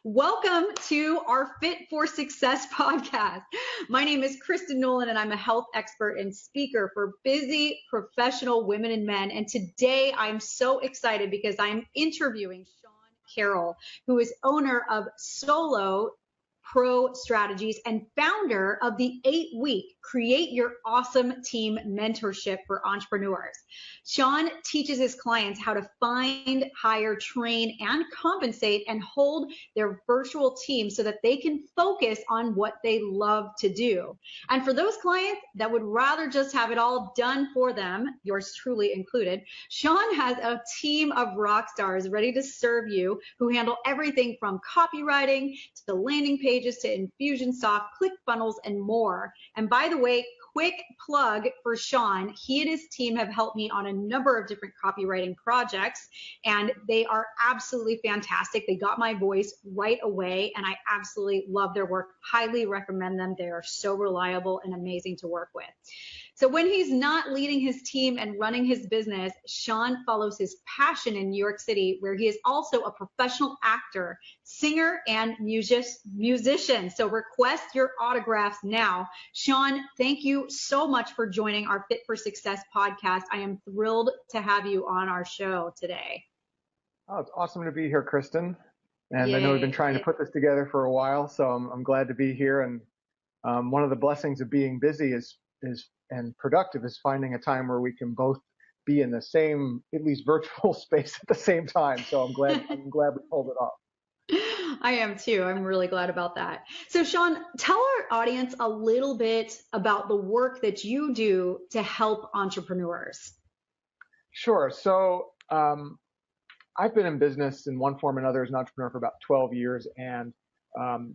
welcome to our Fit for Success podcast. My name is Kristen Nolan, and I'm a health expert and speaker for busy professional women and men. And today I'm so excited because I'm interviewing Sean Carroll, who is owner of Solopreneurs Strategies and founder of the 8-week Create Your Awesome Team mentorship for entrepreneurs. Sean teaches his clients how to find, hire, train, and compensate and hold their virtual team so that they can focus on what they love to do. And for those clients that would rather just have it all done for them, yours truly included, Sean has a team of rock stars ready to serve you who handle everything from copywriting to landing pages to Infusionsoft, ClickFunnels, and more. And by the way, quick plug for Sean, he and his team have helped me on a number of different copywriting projects, and they are absolutely fantastic. They got my voice right away, and I absolutely love their work. Highly recommend them. They are so reliable and amazing to work with. So when he's not leading his team and running his business, Sean follows his passion in New York City, where he is also a professional actor, singer, and musician. So request your autographs now. Sean, thank you so much for joining our Fit for Success podcast. I am thrilled to have you on our show today. Oh, it's awesome to be here, Kristen. And Yay. I know we've been trying to put this together for a while, so I'm glad to be here. And one of the blessings of being busy and productive is finding a time where we can both be in the same, at least virtual space at the same time. So I'm glad we pulled it off. I am too. I'm really glad about that. So Sean, tell our audience a little bit about the work that you do to help entrepreneurs. Sure. So I've been in business in one form or another as an entrepreneur for about 12 years. And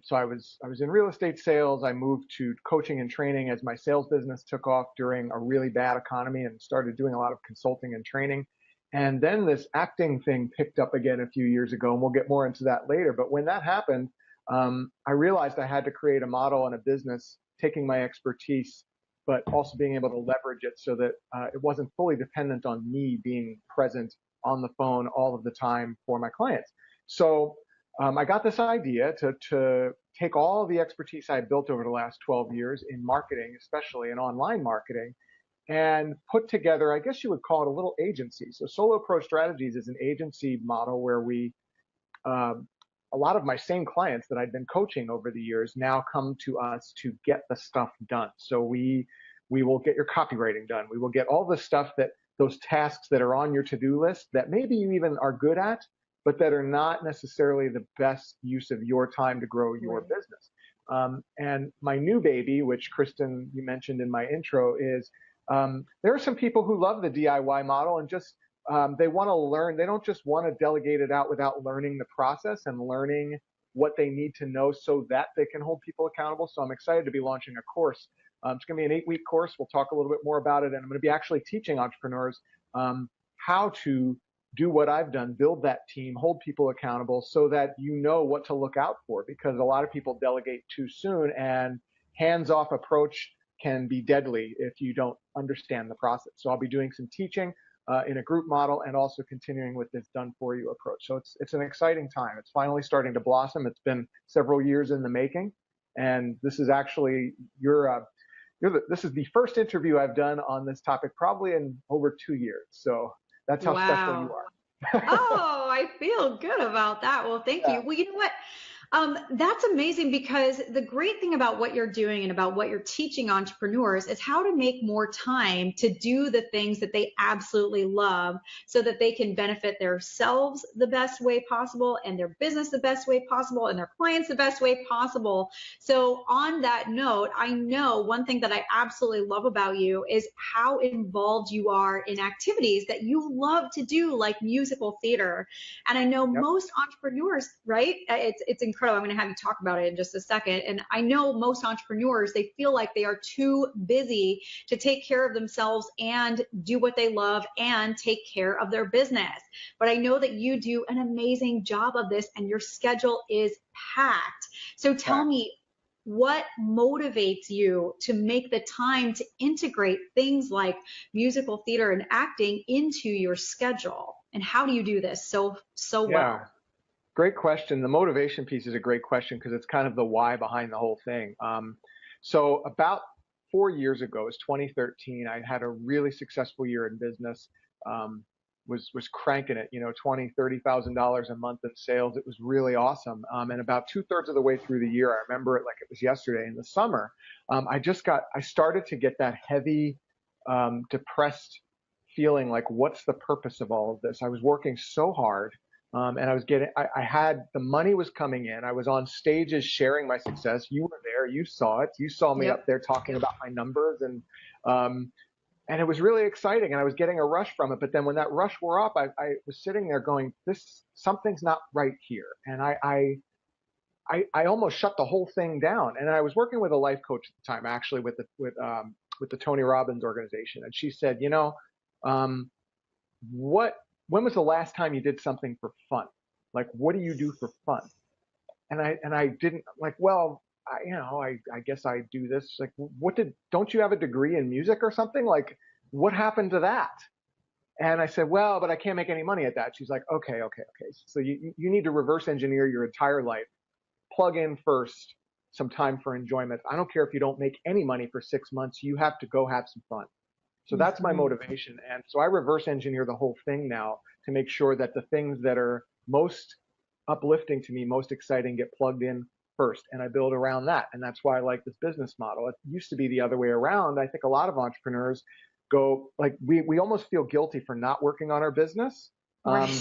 so I was in real estate sales. I moved to coaching and training as my sales business took off during a really bad economy and started doing a lot of consulting and training. And then this acting thing picked up again a few years ago, and we'll get more into that later. But when that happened, I realized I had to create a model and a business, taking my expertise, but also being able to leverage it so that it wasn't fully dependent on me being present on the phone all of the time for my clients. So I got this idea to take all the expertise I built over the last 12 years in marketing, especially in online marketing, and put together, I guess you would call it a little agency. So Solopreneurs Strategies is an agency model where a lot of my same clients that I've been coaching over the years now come to us to get the stuff done. So we will get your copywriting done. We will get all the stuff those tasks that are on your to-do list that maybe you even are good at, but that are not necessarily the best use of your time to grow your business. And my new baby, which Kristen, you mentioned in my intro, is there are some people who love the DIY model and just they want to learn. They don't just want to delegate it out without learning the process and learning what they need to know so that they can hold people accountable. So I'm excited to be launching a course. It's going to be an 8-week course. We'll talk a little bit more about it. And I'm going to be actually teaching entrepreneurs how to do what I've done, build that team, hold people accountable so that you know what to look out for, because a lot of people delegate too soon, and hands-off approach can be deadly if you don't understand the process. So I'll be doing some teaching in a group model and also continuing with this done-for-you approach. So it's an exciting time. It's finally starting to blossom. It's been several years in the making, and this is actually this is the first interview I've done on this topic probably in over 2 years. So that's how special you are. Oh, I feel good about that. Well, thank you. Well, you know what? That's amazing, because the great thing about what you're doing and about what you're teaching entrepreneurs is how to make more time to do the things that they absolutely love so that they can benefit themselves the best way possible and their business the best way possible and their clients the best way possible. So on that note, I know one thing that I absolutely love about you is how involved you are in activities that you love to do, like musical theater. And I know most entrepreneurs, right? It's incredible. I'm going to have you talk about it in just a second. And I know most entrepreneurs, they feel like they are too busy to take care of themselves and do what they love and take care of their business. But I know that you do an amazing job of this, and your schedule is packed. So tell me, what motivates you to make the time to integrate things like musical theater and acting into your schedule? And how do you do this so well? Great question. The motivation piece is a great question because it's kind of the why behind the whole thing. So about 4 years ago, it was 2013, I had a really successful year in business. Was cranking it, $20,000-$30,000 a month in sales. It was really awesome. And about 2/3 of the way through the year, I remember it like it was yesterday in the summer. I started to get that heavy, depressed feeling like, what's the purpose of all of this? I was working so hard. And the money was coming in. I was on stages sharing my success. You were there. You saw it. You saw me up there talking about my numbers, and it was really exciting, and I was getting a rush from it. But then when that rush wore off, I was sitting there going, something's not right here. And I almost shut the whole thing down. And I was working with a life coach at the time, actually with the Tony Robbins organization. And she said, when was the last time you did something for fun? Like, what do you do for fun? And I didn't like, well, I guess I do this. Like, don't you have a degree in music or something? Like, what happened to that? And I said, well, but I can't make any money at that. She's like, okay. So you need to reverse engineer your entire life. Plug in first some time for enjoyment. I don't care if you don't make any money for 6 months. You have to go have some fun. So that's my motivation. And so I reverse engineer the whole thing now to make sure that the things that are most uplifting to me, most exciting, get plugged in first. And I build around that. And that's why I like this business model. It used to be the other way around. I think a lot of entrepreneurs go like, we almost feel guilty for not working on our business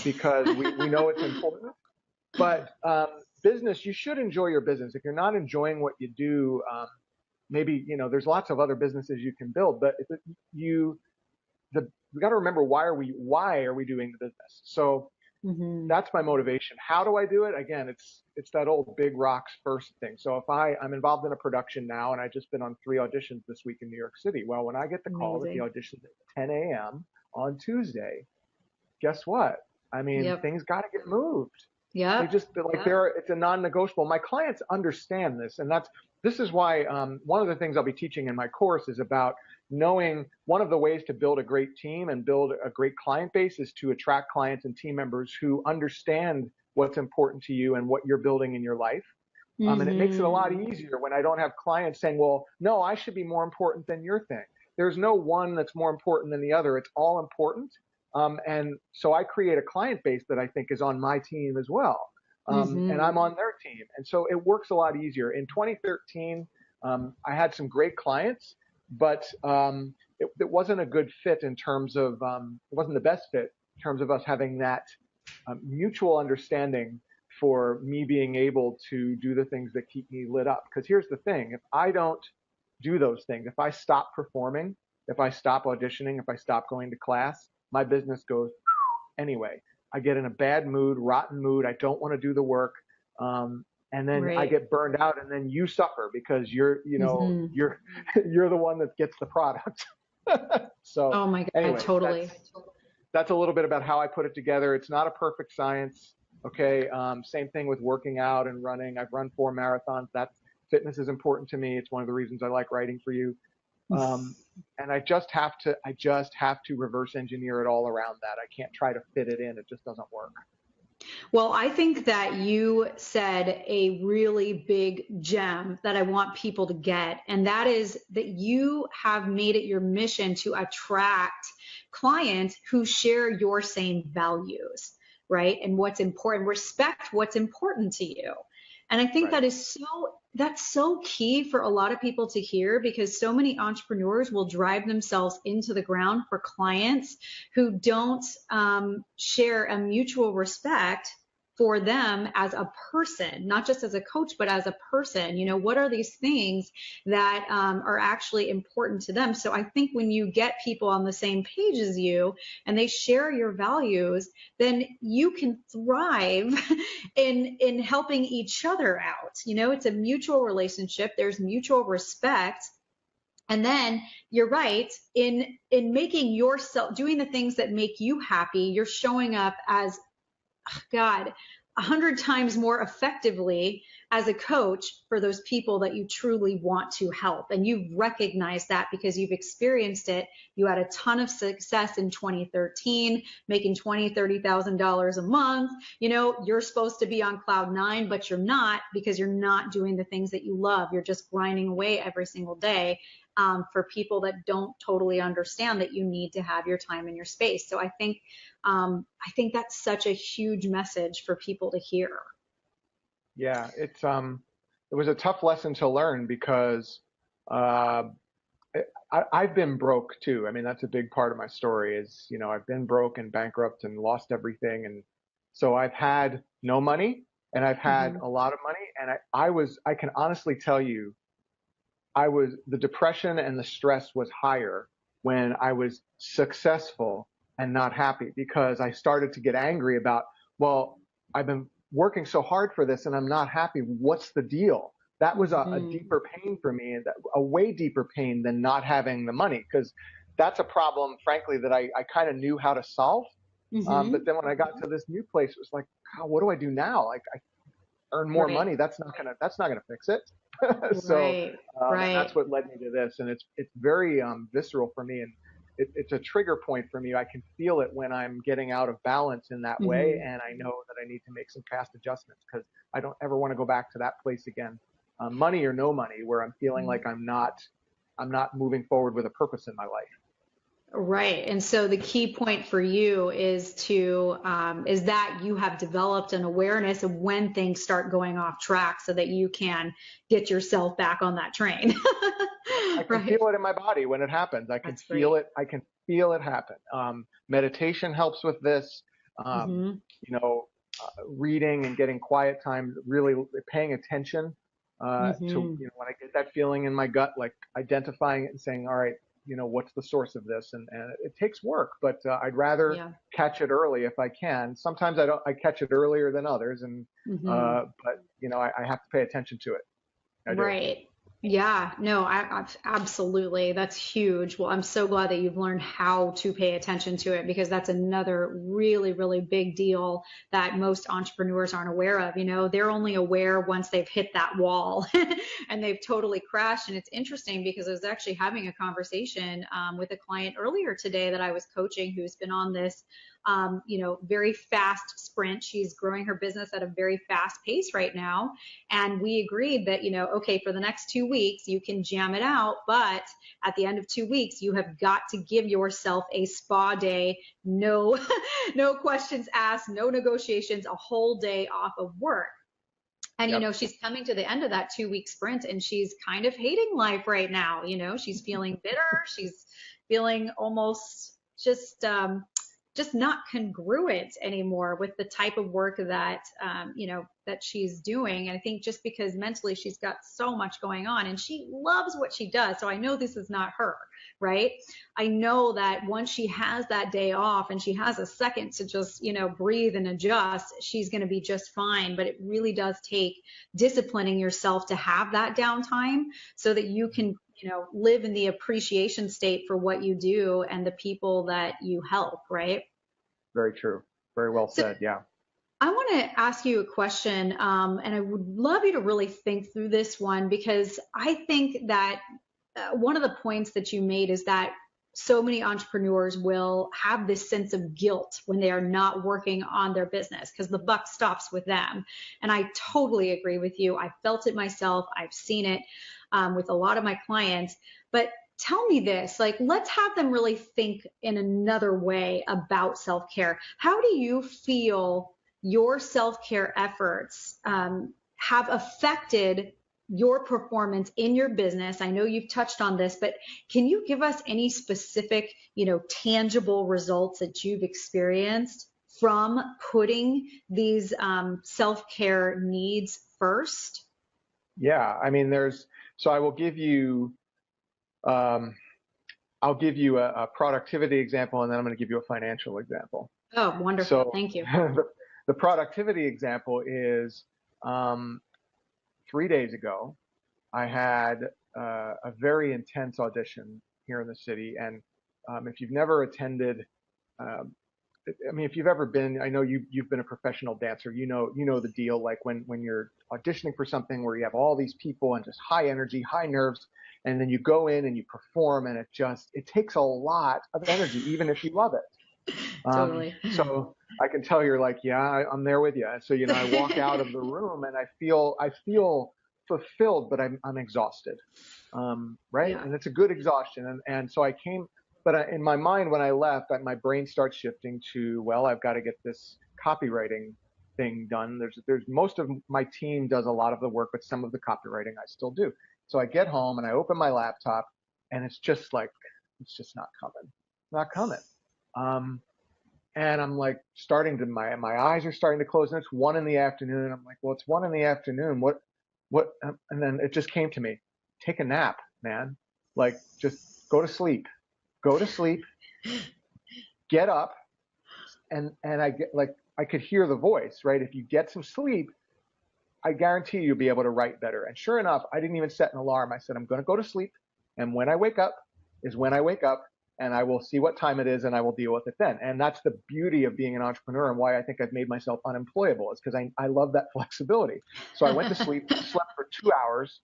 because we know it's important. But business, you should enjoy your business. If you're not enjoying what you do, maybe, there's lots of other businesses you can build, but we got to remember, why are we doing the business? So that's my motivation. How do I do it? Again, it's that old big rocks first thing. So if I'm involved in a production now, and I just been on 3 auditions this week in New York City. Well, when I get the call that the audition at 10 a.m. on Tuesday, guess what? I mean, things got to get moved. Yeah. They just it's a non-negotiable. My clients understand this, and this is why one of the things I'll be teaching in my course is about knowing one of the ways to build a great team and build a great client base is to attract clients and team members who understand what's important to you and what you're building in your life. And it makes it a lot easier when I don't have clients saying, well, no, I should be more important than your thing. There's no one that's more important than the other. It's all important. And so I create a client base that I think is on my team as well. And I'm on their team. And so it works a lot easier. In 2013, I had some great clients, but it wasn't a good fit in terms of, it wasn't the best fit in terms of us having that mutual understanding for me being able to do the things that keep me lit up. Because here's the thing, if I don't do those things, if I stop performing, if I stop auditioning, if I stop going to class, my business goes anyway. I get in a bad mood, rotten mood. I don't want to do the work. And then I get burned out, and then you suffer because you're the one that gets the product. So, oh my God, anyway, totally. That's a little bit about how I put it together. It's not a perfect science. Okay. Same thing with working out and running. I've run 4 marathons. Fitness is important to me. It's one of the reasons I like writing for you. And I just have to reverse engineer it all around that. I can't try to fit it in. It just doesn't work. Well, I think that you said a really big gem that I want people to get, and that is that you have made it your mission to attract clients who share your same values, right? And what's important, respect what's important to you. And I think that's so key for a lot of people to hear, because so many entrepreneurs will drive themselves into the ground for clients who don't share a mutual respect for them as a person, not just as a coach, but as a person. What are these things that are actually important to them? So I think when you get people on the same page as you and they share your values, then you can thrive in helping each other out. It's a mutual relationship. There's mutual respect. And then you're right, in making yourself, doing the things that make you happy, you're showing up as, God, 100 times more effectively as a coach for those people that you truly want to help. And you've recognized that because you've experienced it. You had a ton of success in 2013, making $20,000, $30,000 a month. You know, you're supposed to be on cloud nine, but you're not, because you're not doing the things that you love. You're just grinding away every single day. For people that don't totally understand that you need to have your time and your space. So I think that's such a huge message for people to hear. Yeah, it was a tough lesson to learn because I've been broke too. I mean, that's a big part of my story is, you know, I've been broke and bankrupt and lost everything. And so I've had no money and I've had a lot of money. And I can honestly tell you, the depression and the stress was higher when I was successful and not happy because I started to get angry about, well, I've been working so hard for this and I'm not happy. What's the deal? That was a deeper pain for me, a way deeper pain than not having the money, because that's a problem, frankly, that I kind of knew how to solve. But then when I got to this new place, it was like, God, what do I do now? Like, I earn more money. That's not gonna fix it. So and that's what led me to this, and it's very visceral for me, and it's a trigger point for me. I can feel it when I'm getting out of balance in that way, and I know that I need to make some fast adjustments because I don't ever want to go back to that place again, money or no money, where I'm feeling like I'm not moving forward with a purpose in my life. Right. And so the key point for you is that you have developed an awareness of when things start going off track so that you can get yourself back on that train. I can feel it in my body when it happens. I can feel it. I can feel it happen. Meditation helps with this. You know, reading and getting quiet time, really paying attention to, you know, when I get that feeling in my gut, like identifying it and saying, all right, you know, what's the source of this? And it takes work, but I'd rather catch it early if I can. Sometimes I catch it earlier than others. And, but you know, I have to pay attention to it. I do. Right. Yeah, no, absolutely. That's huge. Well, I'm so glad that you've learned how to pay attention to it, because that's another really, really big deal that most entrepreneurs aren't aware of. You know, they're only aware once they've hit that wall and they've totally crashed. And it's interesting because I was actually having a conversation with a client earlier today that I was coaching who's been on this you know, very fast sprint. She's growing her business at a very fast pace right now. And we agreed that, you know, okay, for the next 2 weeks, you can jam it out. But at the end of 2 weeks, you have got to give yourself a spa day. No, no questions asked, no negotiations, a whole day off of work. And, you know, she's coming to the end of that 2 week sprint and she's kind of hating life right now. You know, she's feeling bitter. She's feeling almost just not congruent anymore with the type of work that, you know, that she's doing. And I think just because mentally she's got so much going on and she loves what she does. So I know this is not her, right? I know that once she has that day off and she has a second to just, you know, breathe and adjust, she's going to be just fine. But it really does take disciplining yourself to have that downtime so that you can, you know, live in the appreciation state for what you do and the people that you help, right? Very true. Very well said. Yeah. I want to ask you a question, and I would love you to really think through this one, because I think that one of the points that you made is that so many entrepreneurs will have this sense of guilt when they are not working on their business because the buck stops with them. And I totally agree with you. I felt it myself. I've seen it with a lot of my clients. But tell me this, like, let's have them really think in another way about self-care. How do you feel your self-care efforts have affected your performance in your business? I know you've touched on this, but can you give us any specific, you know, tangible results that you've experienced from putting these self-care needs first? Yeah, I mean, so I will give you, I'll give you a productivity example, and then I'm going to give you a financial example. Oh, wonderful. Thank you. The productivity example is 3 days ago, I had a very intense audition here in the city. And if you've never attended I mean, if you've ever been, I know you've been a professional dancer, you know the deal, like when you're auditioning for something where you have all these people and just high energy, high nerves, and then you go in and you perform and it takes a lot of energy, even if you love it. Totally. So I can tell you're like, yeah, I'm there with you. So, I walk out of the room and I feel fulfilled, but I'm exhausted. Right. Yeah. And it's a good exhaustion. And so but in my mind, when I left, my brain starts shifting to, well, I've got to get this copywriting thing done. There's most of my team does a lot of the work, but some of the copywriting I still do. So I get home and I open my laptop and it's just not coming. And I'm like my eyes are starting to close and it's 1 PM. I'm like, well, it's 1 PM. What? And then it just came to me, take a nap, man. Like, just go to sleep, get up. And I get I could hear the voice, right? If you get some sleep, I guarantee you'll be able to write better. And sure enough, I didn't even set an alarm. I said, I'm going to go to sleep. And when I wake up is when I wake up, and I will see what time it is and I will deal with it then. And that's the beauty of being an entrepreneur and why I think I've made myself unemployable, is because I love that flexibility. So I went to sleep, slept for 2 hours,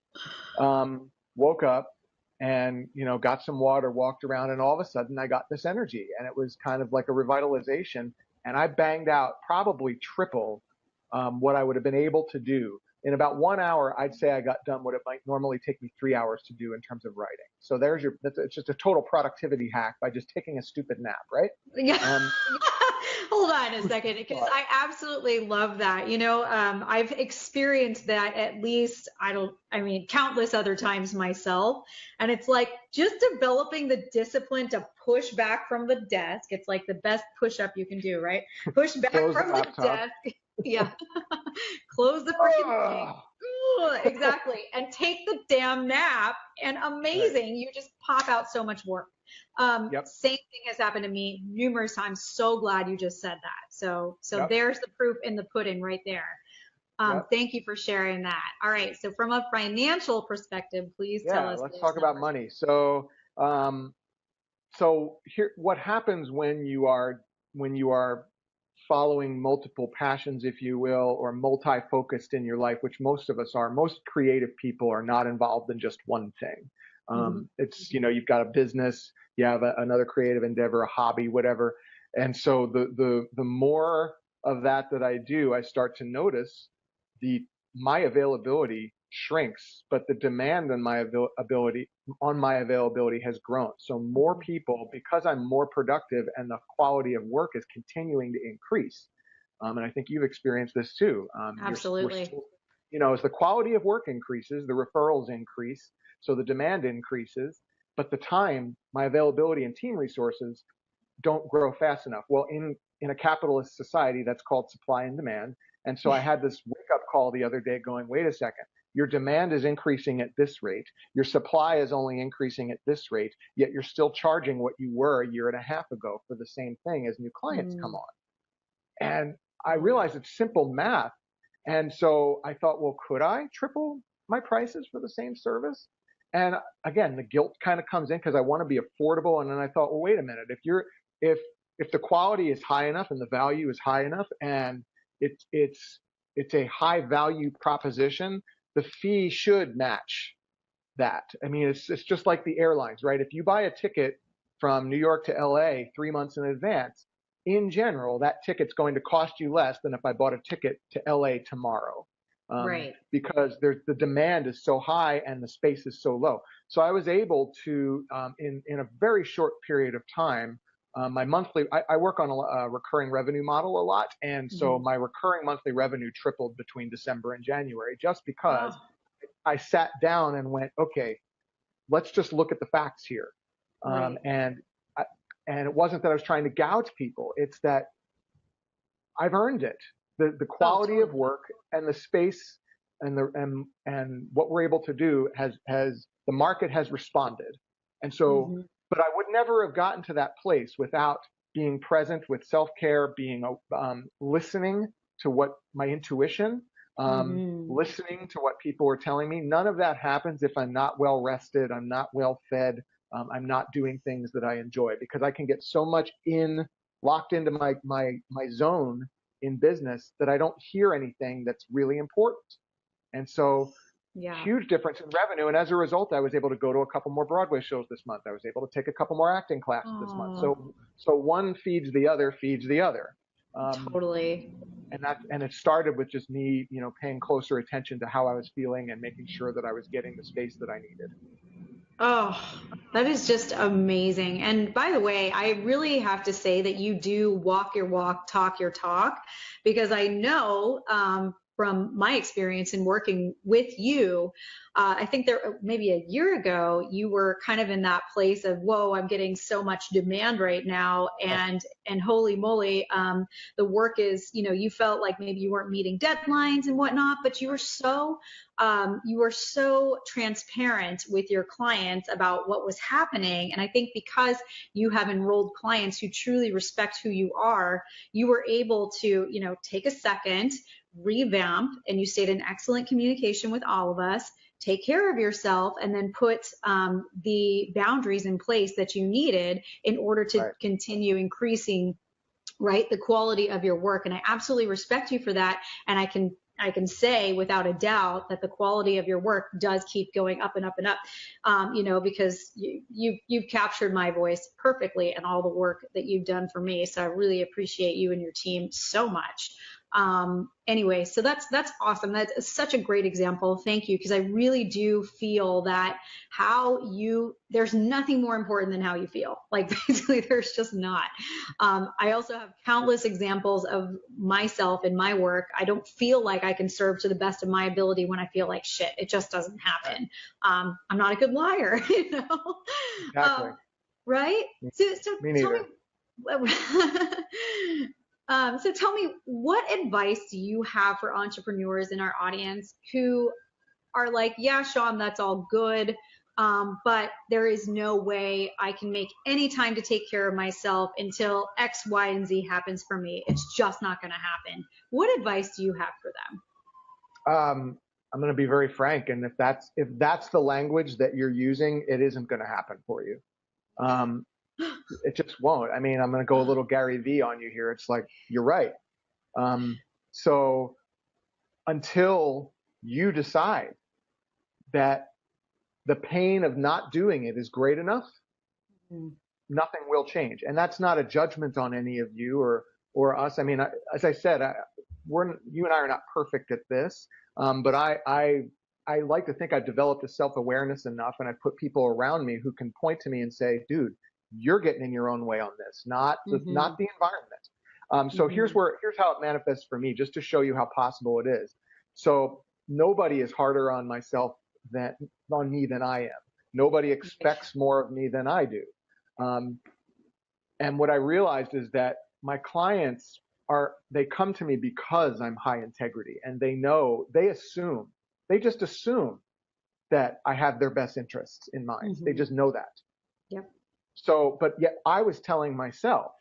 woke up and, got some water, walked around, and all of a sudden I got this energy, and it was kind of like a revitalization. And I banged out probably triple what I would have been able to do. In about 1 hour, I'd say I got done what it might normally take me 3 hours to do in terms of writing. So it's just a total productivity hack by just taking a stupid nap, right? Yeah. Hold on a second, because I absolutely love that. I've experienced that at least, countless other times myself. And it's like just developing the discipline to push back from the desk. It's like the best push up you can do, right? Push back from the desk. Yeah. Close the freaking thing. Exactly. And take the damn nap, and amazing. You just pop out so much work. Yep. Same thing has happened to me numerous times. So glad you just said that. So yep. There's the proof in the pudding right there. Yep. Thank you for sharing that. All right. So from a financial perspective, please tell us. Let's talk about money. So here, what happens when you are following multiple passions, if you will, or multi-focused in your life, which most of us are. Most creative people are not involved in just one thing. It's, you've got a business, you have another creative endeavor, a hobby, whatever. And so the more of that I do, I start to notice my availability shrinks, but the demand on my availability has grown. So more people, because I'm more productive and the quality of work is continuing to increase. And I think you've experienced this too. Absolutely. As the quality of work increases, the referrals increase, so the demand increases, but my availability and team resources don't grow fast enough. Well, in a capitalist society, that's called supply and demand. And so I had this wake-up call the other day going, wait a second, your demand is increasing at this rate. Your supply is only increasing at this rate, yet you're still charging what you were a year and a half ago for the same thing as new clients come on. And I realized it's simple math. And so I thought, well, could I triple my prices for the same service? And again, the guilt kind of comes in because I want to be affordable. And then I thought, well, wait a minute, if the quality is high enough and the value is high enough and it's a high value proposition, the fee should match that. I mean, it's just like the airlines, right? If you buy a ticket from New York to LA 3 months in advance, in general, that ticket's going to cost you less than if I bought a ticket to LA tomorrow. Right. Because the demand is so high and the space is so low. So I was able to, in a very short period of time, I work on a recurring revenue model a lot. And so my recurring monthly revenue tripled between December and January, just because I sat down and went, okay, let's just look at the facts here. Right. And it wasn't that I was trying to gouge people. It's that I've earned it. The quality of work and the space and what we're able to do the market has responded. And so, but I would never have gotten to that place without being present with self-care, being listening to what my intuition, listening to what people were telling me. None of that happens if I'm not well rested, I'm not well fed, I'm not doing things that I enjoy, because I can get so much in locked into my zone in business that I don't hear anything that's really important. And so Yeah. huge difference in revenue. And as a result, I was able to go to a couple more Broadway shows this month. I was able to take a couple more acting classes this month. So one feeds the other, feeds the other. Totally. And it started with just me, paying closer attention to how I was feeling and making sure that I was getting the space that I needed. Oh, that is just amazing. And by the way, I really have to say that you do walk your walk, talk your talk, because I know from my experience in working with you, I think there maybe a year ago, you were kind of in that place of, whoa, I'm getting so much demand right now. And holy moly, the work is, you felt like maybe you weren't meeting deadlines and whatnot, but you were so transparent with your clients about what was happening. And I think because you have enrolled clients who truly respect who you are, you were able to, take a second, revamp, and you stayed in excellent communication with all of us, take care of yourself, and then put the boundaries in place that you needed in order to continue increasing, the quality of your work. And I absolutely respect you for that. And I can say without a doubt that the quality of your work does keep going up and up and up, because you've captured my voice perfectly and all the work that you've done for me. So I really appreciate you and your team so much. Anyway, so that's awesome. That's such a great example. Thank you. Because I really do feel that there's nothing more important than how you feel. Like basically there's just not. I also have countless examples of myself in my work. I don't feel like I can serve to the best of my ability when I feel like shit. It just doesn't happen. I'm not a good liar, Exactly. Right? So Me tell neither. me, so tell me, what advice do you have for entrepreneurs in our audience who are like, yeah, Sean, that's all good, but there is no way I can make any time to take care of myself until X, Y, and Z happens for me. It's just not going to happen. What advice do you have for them? I'm going to be very frank, and if that's the language that you're using, it isn't going to happen for you. It just won't. I mean, I'm going to go a little Gary V on you here. It's like, you're right. So until you decide that the pain of not doing it is great enough, nothing will change. And that's not a judgment on any of you or us. I mean, as I said, you and I are not perfect at this, but I like to think I've developed a self-awareness enough, and I put people around me who can point to me and say, dude, you're getting in your own way on this, not the environment. So here's how it manifests for me, just to show you how possible it is. So nobody is harder on me than I am. Nobody expects more of me than I do. And what I realized is that my clients they come to me because I'm high integrity, and they just assume that I have their best interests in mind. They just know that. Yep. So, but yet I was telling myself,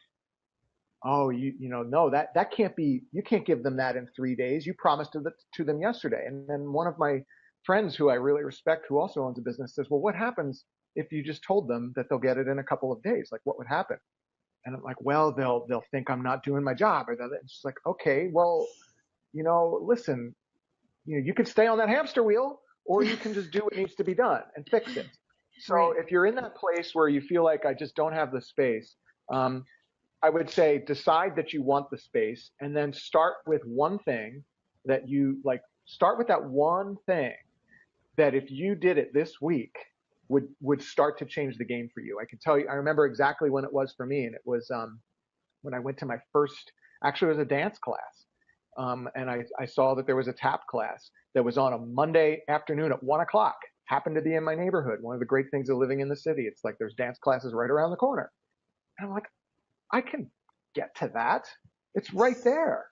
oh, no, that can't be, you can't give them that in 3 days. You promised to them yesterday. And then one of my friends who I really respect, who also owns a business, says, well, what happens if you just told them that they'll get it in a couple of days? Like, what would happen? And I'm like, well, they'll think I'm not doing my job. It's just like, okay, well, listen, you can stay on that hamster wheel, or you can just do what needs to be done and fix it. So if you're in that place where you feel like I just don't have the space, I would say decide that you want the space, and then start with one thing that start with that one thing that if you did it this week would start to change the game for you. I can tell you, I remember exactly when it was for me, and it was when I went to my first, actually it was a dance class. And I saw that there was a tap class that was on a Monday afternoon at 1:00. Happened to be in my neighborhood. One of the great things of living in the city. It's like there's dance classes right around the corner. And I'm like, I can get to that. It's right there.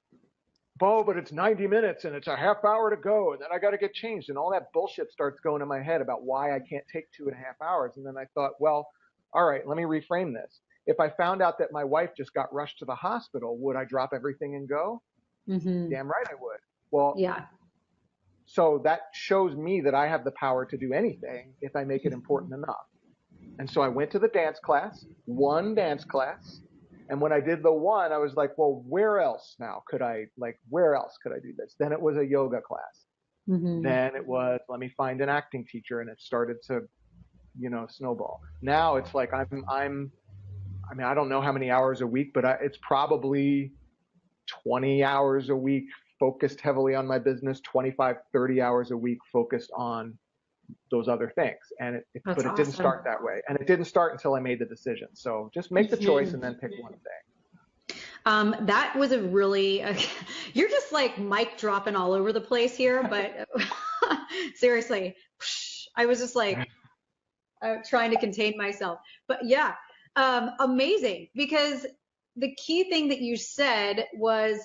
But it's 90 minutes and it's a half hour to go, and then I got to get changed, and all that bullshit starts going in my head about why I can't take 2.5 hours. And then I thought, well, all right, let me reframe this. If I found out that my wife just got rushed to the hospital, would I drop everything and go? Damn right I would. Well, yeah. So that shows me that I have the power to do anything if I make it important enough. And so I went to the dance class, one dance class, And when I did the one, I was like, well, where else could I do this? Then it was a yoga class. Then it was, let me find an acting teacher, and it started to, snowball. Now it's like I mean, I don't know how many hours a week, but it's probably 20 hours a week focused heavily on my business, 25, 30 hours a week focused on those other things. And but it didn't start that way. And it didn't start until I made the decision. So just make the choice and then pick one thing. That was a really, you're just like mic dropping all over the place here, but seriously, I was just like trying to contain myself. But yeah, amazing, because the key thing that you said was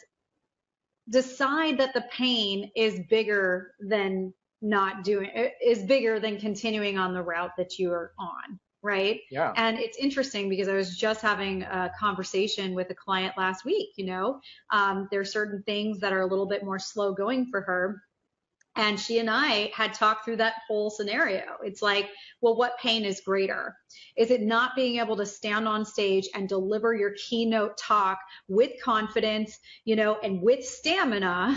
decide that the pain is bigger than continuing on the route that you are on. Right. Yeah. And it's interesting because I was just having a conversation with a client last week. There are certain things that are a little bit more slow going for her. And she and I had talked through that whole scenario. It's like, well, what pain is greater? Is it not being able to stand on stage and deliver your keynote talk with confidence, and with stamina,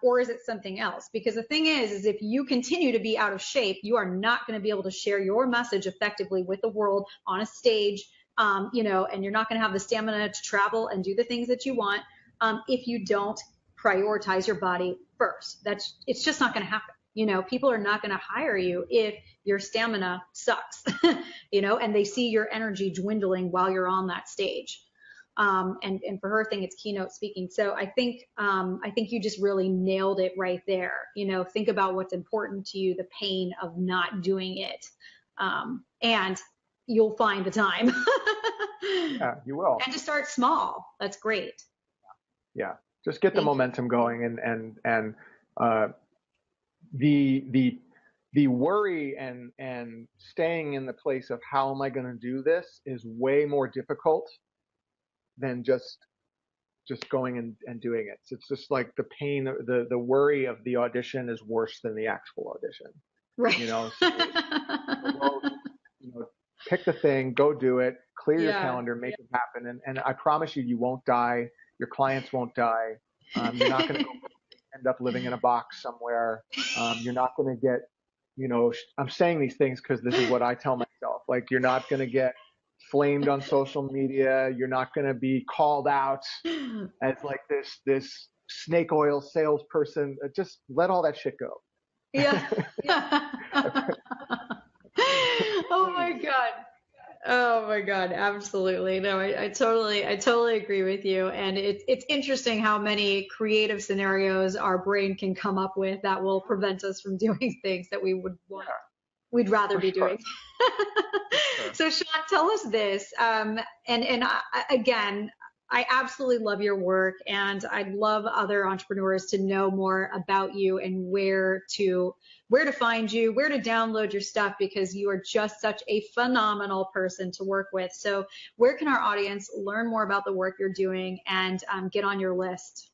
or is it something else? Because the thing is if you continue to be out of shape, you are not going to be able to share your message effectively with the world on a stage, and you're not going to have the stamina to travel and do the things that you want if you don't prioritize your body first. It's just not going to happen. People are not going to hire you if your stamina sucks, and they see your energy dwindling while you're on that stage. And for her thing, it's keynote speaking. So I think you just really nailed it right there. Think about what's important to you, the pain of not doing it. And you'll find the time. Yeah, you will. And to start small. That's great. Yeah. Just get the momentum going, and the worry and staying in the place of how am I going to do this is way more difficult than just going and doing it. So it's just like the pain, the worry of the audition is worse than the actual audition. Right. So, pick the thing, go do it, clear your calendar, make it happen, and I promise you won't die. Your clients won't die. You're not going to end up living in a box somewhere. You're not going to get, I'm saying these things because this is what I tell myself. Like, you're not going to get flamed on social media. You're not going to be called out as like this snake oil salesperson. Just let all that shit go. Yeah. Oh my God. Absolutely. No, I totally agree with you. And it's interesting how many creative scenarios our brain can come up with that will prevent us from doing things that we'd rather be doing. So Sean, tell us this. Again, I absolutely love your work, and I'd love other entrepreneurs to know more about you and where to find you, where to download your stuff, because you are just such a phenomenal person to work with. So where can our audience learn more about the work you're doing and get on your list?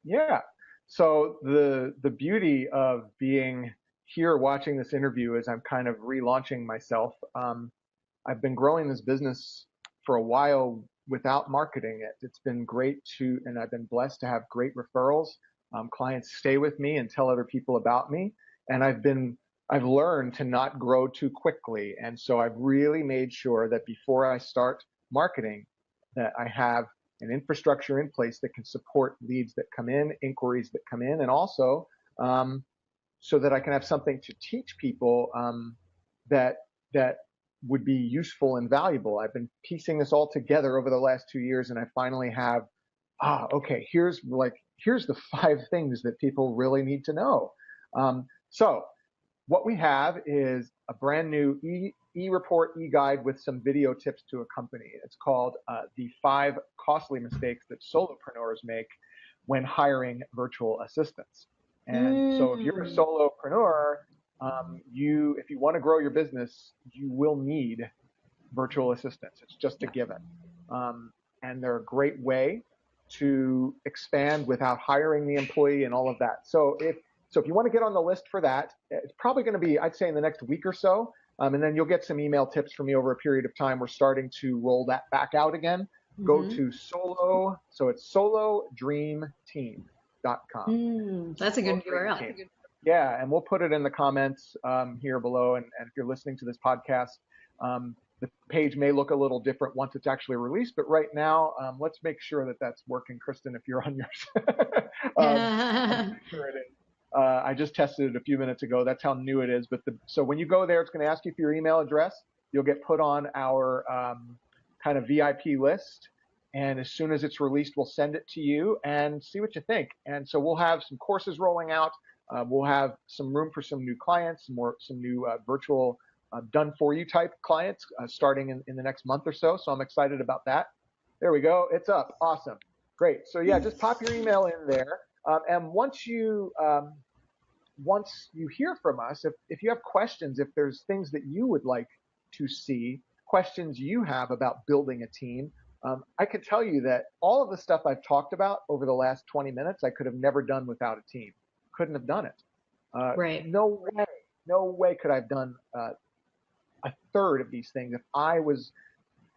Yeah. So the beauty of being here watching this interview is I'm kind of relaunching myself. I've been growing this business for a while without marketing it. It's been great and I've been blessed to have great referrals. Clients stay with me and tell other people about me. And I've learned to not grow too quickly. And so I've really made sure that before I start marketing, that I have an infrastructure in place that can support leads that come in, inquiries that come in, and also so that I can have something to teach people that would be useful and valuable. I've been piecing this all together over the last 2 years, and I finally have, okay, here's the 5 things that people really need to know. So what we have is a brand new e-report, e-guide with some video tips to accompany. It's called the 5 costly mistakes that solopreneurs make when hiring virtual assistants. And so if you're a solopreneur, if you want to grow your business, you will need virtual assistants. It's just a given. And they're a great way to expand without hiring the employee and all of that. So if you want to get on the list for that, it's probably going to be, I'd say, in the next week or so. And then you'll get some email tips from me over a period of time. We're starting to roll that back out again. Go to Solo, so it's solodreamteam.com. That's a good URL. Yeah, and we'll put it in the comments here below. And if you're listening to this podcast, the page may look a little different once it's actually released. But right now, let's make sure that that's working, Kristen, if you're on yours. I'm sure it is. I just tested it a few minutes ago. That's how new it is. But so when you go there, it's going to ask you for your email address. You'll get put on our kind of VIP list. And as soon as it's released, we'll send it to you and see what you think. And so we'll have some courses rolling out. We'll have some room for some new clients, some new virtual done-for-you type clients starting in the next month or so. So I'm excited about that. There we go. It's up. Awesome. Great. So yeah, just pop your email in there. And once you hear from us, if you have questions, if there's things that you would like to see, questions you have about building a team, I can tell you that all of the stuff I've talked about over the last 20 minutes, I could have never done without a team. Couldn't have done it. Right. No way could I have done a third of these things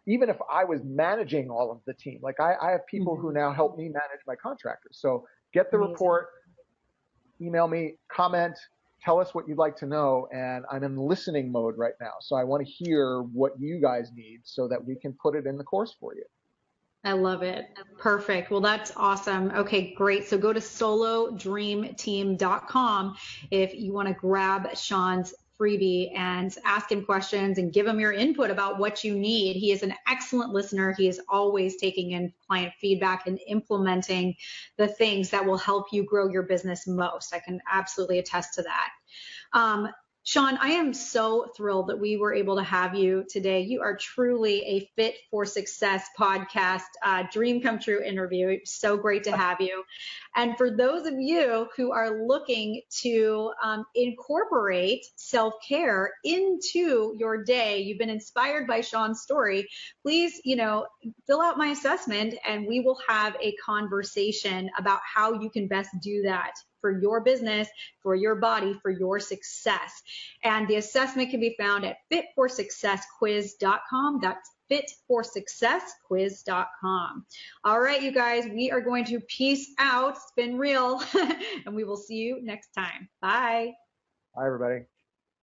even if I was managing all of the team. Like I have people who now help me manage my contractors. So get the report, email me, comment, tell us what you'd like to know. And I'm in listening mode right now. So I want to hear what you guys need so that we can put it in the course for you. I love it. Perfect. Well, that's awesome. Okay, great. So go to solodreamteam.com if you want to grab Sean's freebie and ask him questions and give him your input about what you need. He is an excellent listener. He is always taking in client feedback and implementing the things that will help you grow your business most. I can absolutely attest to that. Sean, I am so thrilled that we were able to have you today. You are truly a Fit for Success podcast, dream come true interview. So great to have you. And for those of you who are looking to incorporate self-care into your day, you've been inspired by Sean's story, please, fill out my assessment and we will have a conversation about how you can best do that for your business, for your body, for your success. And the assessment can be found at fitforsuccessquiz.com. That's fitforsuccessquiz.com. All right, you guys, we are going to peace out. It's been real. And we will see you next time. Bye. Bye, everybody.